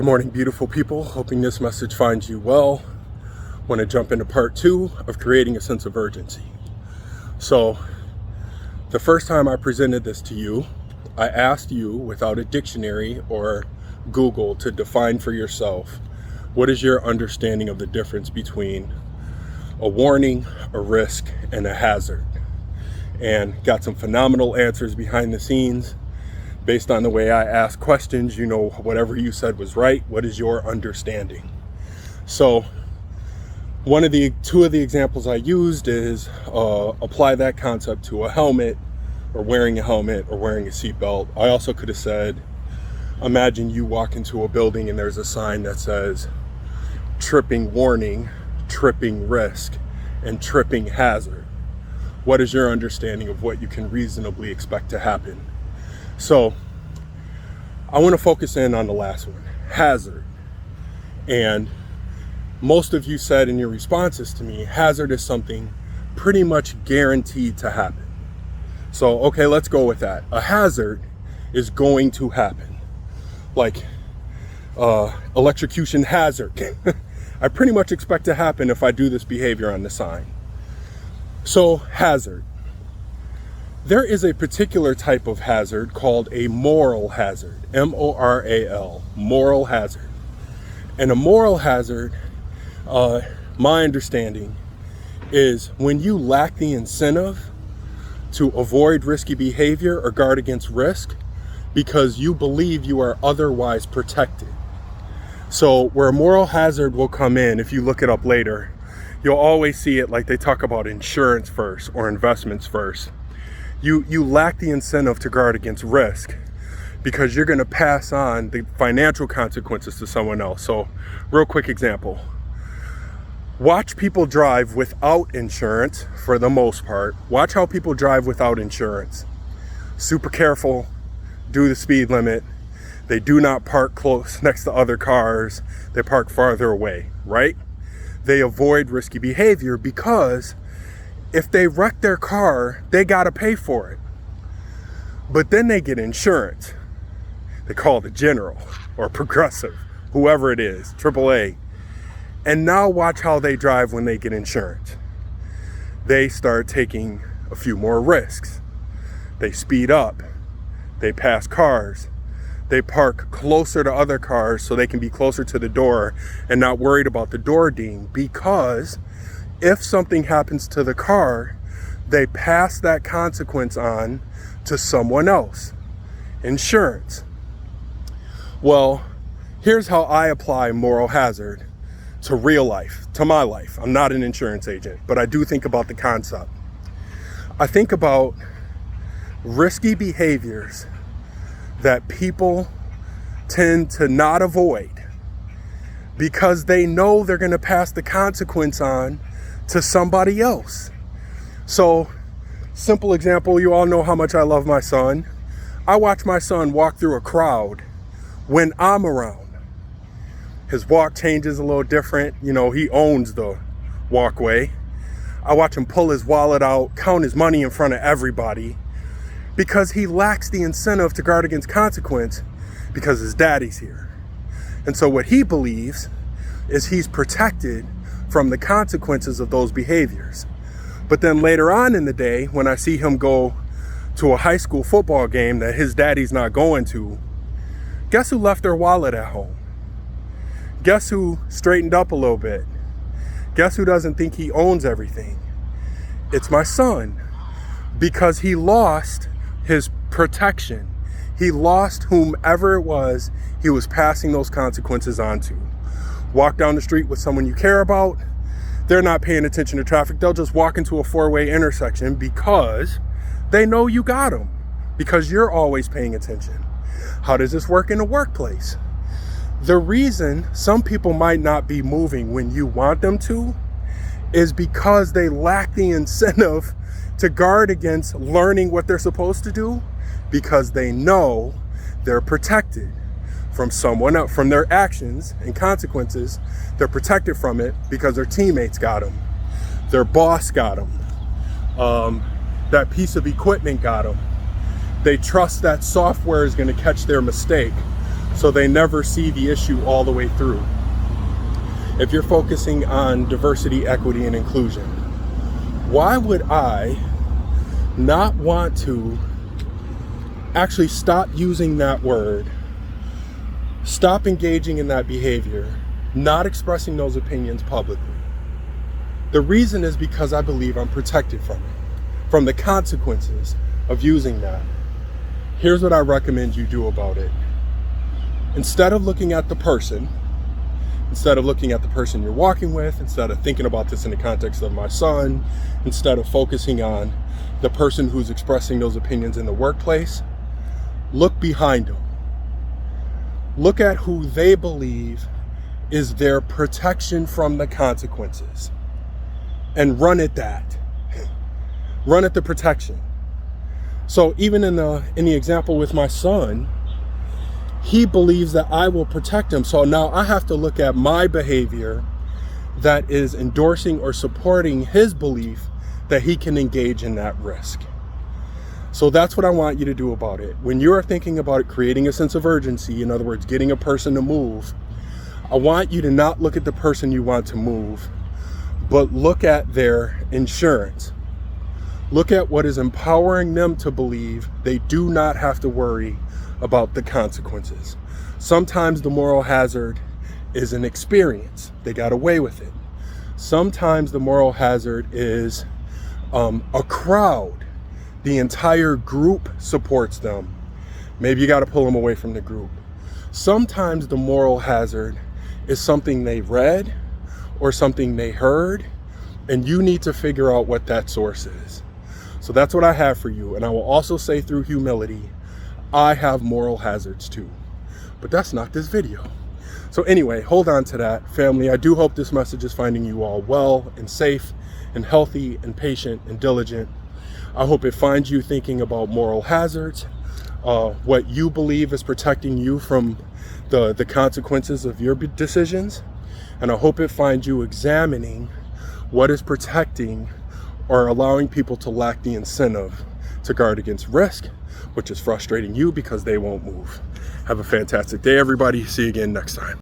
Good morning, beautiful people. Hoping this message finds you well. Want to jump into part 2 of creating a sense of urgency. So, the first time I presented this to you, I asked you without a dictionary or Google to define for yourself what is your understanding of the difference between a warning, a risk, and a hazard. And got some phenomenal answers behind the scenes. Based on the way I ask questions, you know, whatever you said was right. What is your understanding? So two of the examples I used is apply that concept to a helmet, or wearing a helmet, or wearing a seatbelt. I also could have said, imagine you walk into a building and there's a sign that says tripping warning, tripping risk, and tripping hazard. What is your understanding of what you can reasonably expect to happen? So I want to focus in on the last one, hazard. And most of you said in your responses to me, hazard is something pretty much guaranteed to happen. So, okay, let's go with that. A hazard is going to happen. Like electrocution hazard. I pretty much expect to happen if I do this behavior on the sign. So, hazard. There is a particular type of hazard called a moral hazard, M-O-R-A-L, moral hazard. And a moral hazard, my understanding, is when you lack the incentive to avoid risky behavior or guard against risk because you believe you are otherwise protected. So where a moral hazard will come in, if you look it up later, you'll always see it like they talk about insurance first or investments first. You lack the incentive to guard against risk because you're going to pass on the financial consequences to someone else. So, real quick example. Watch people drive without insurance for the most part. Watch how people drive without insurance. Super careful, do the speed limit. They do not park close next to other cars. They park farther away, right? They avoid risky behavior because if they wreck their car, they gotta pay for it. But then they get insurance. They call it General or Progressive, whoever it is, AAA. And now watch how they drive when they get insurance. They start taking a few more risks. They speed up. They pass cars. They park closer to other cars so they can be closer to the door and not worried about the door ding, because if something happens to the car, they pass that consequence on to someone else. Insurance. Well, here's how I apply moral hazard to real life, to my life. I'm not an insurance agent, but I do think about the concept. I think about risky behaviors that people tend to not avoid because they know they're going to pass the consequence on to somebody else. So, simple example, you all know how much I love my son. I watch my son walk through a crowd when I'm around. His walk changes a little different. You know, he owns the walkway. I watch him pull his wallet out, count his money in front of everybody because he lacks the incentive to guard against consequence because his daddy's here. And so what he believes is he's protected from the consequences of those behaviors. But then later on in the day, when I see him go to a high school football game that his daddy's not going to, guess who left their wallet at home? Guess who straightened up a little bit? Guess who doesn't think he owns everything? It's my son, because he lost his protection. He lost whomever it was he was passing those consequences on to. Walk down the street with someone you care about, they're not paying attention to traffic. They'll just walk into a four-way intersection because they know you got them, because you're always paying attention. How does this work in the workplace? The reason some people might not be moving when you want them to is because they lack the incentive to guard against learning what they're supposed to do, because they know they're protected from someone else, from their actions and consequences. They're protected from it because their teammates got them, their boss got them, that piece of equipment got them. They trust that software is going to catch their mistake. so they never see the issue all the way through. If you're focusing on diversity, equity, and inclusion, why would I not want to actually stop using that word, stop engaging in that behavior, not expressing those opinions publicly? The reason is because I believe I'm protected from it, from the consequences of using that. Here's what I recommend you do about it. Instead of looking at the person, instead of looking at the person you're walking with, instead of thinking about this in the context of my son, instead of focusing on the person who's expressing those opinions in the workplace, look behind them. Look at who they believe is their protection from the consequences, and run at that. Run at the protection. So even in the example with my son, he believes that I will protect him. So now I have to look at my behavior that is endorsing or supporting his belief that he can engage in that risk. So that's what I want you to do about it. When you are thinking about it, creating a sense of urgency, in other words, getting a person to move, I want you to not look at the person you want to move, but look at their insurance. Look at what is empowering them to believe they do not have to worry about the consequences. Sometimes the moral hazard is an experience. They got away with it. Sometimes the moral hazard is a crowd. The entire group supports them. Maybe you got to pull them away from the group. Sometimes the moral hazard is something they read or something they heard, and you need to figure out what that source is. So that's what I have for you. And I will also say, through humility, I have moral hazards too, but that's not this video. So anyway, hold on to that, family. I do hope this message is finding you all well and safe and healthy and patient and diligent. I hope it finds you thinking about moral hazards, what you believe is protecting you from the consequences of your decisions. And I hope it finds you examining what is protecting or allowing people to lack the incentive to guard against risk, which is frustrating you because they won't move. Have a fantastic day, everybody. See you again next time.